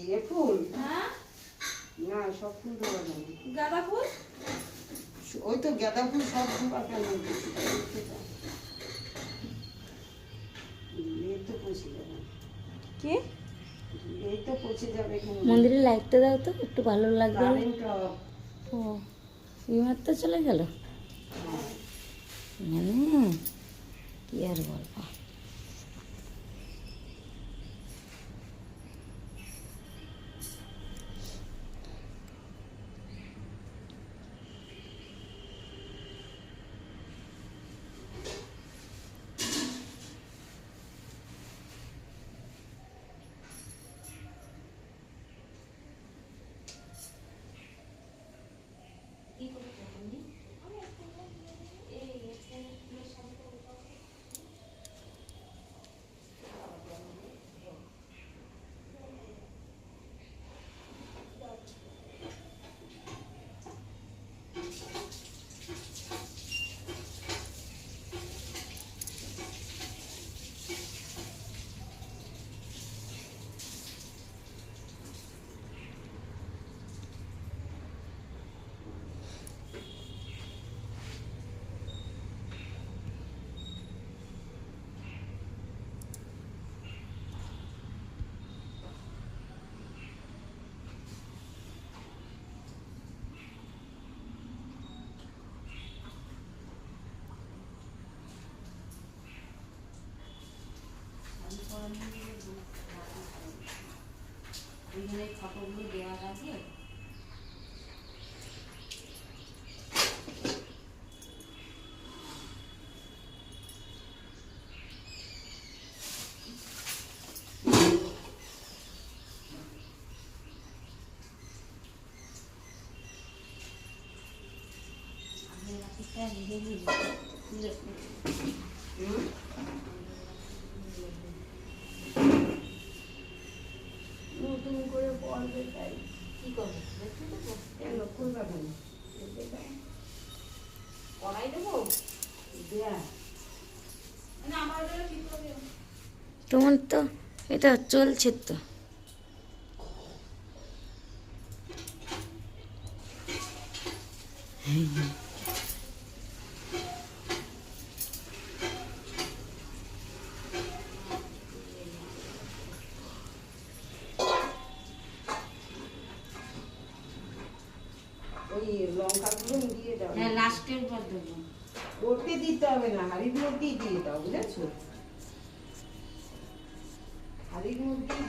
ইয়ে ফুল? হ্যাঁ না, সব ফুল দেওয়া যাবে। গাঁদা ফুল? ওই তো গাঁদা ফুল সব দেওয়া কেন? এই তো পৌঁছে যাবে। কে? এই তো পৌঁছে যাবে। মন্দিরে লাইটটা দাও তো, একটু ভালো লাগবে। ও বিমার তো চলে গেল। কি আর বলবো। ওইখানে ফটোগুলো দেওয়ার আগে নতুন করে বলবে তাই কি করবে? কেন খুলবে কেন? করাই দেবো। তোমার তো এটা চলছে তো। ওই লঙ্কাগুলো দিয়ে দাও। হ্যাঁ লাস্টের বার দেবো। ওতে দিতে হবে না, হাড়ির মধ্যেই দিয়ে দাও, বুঝেছো? হাড়ির মধ্যেই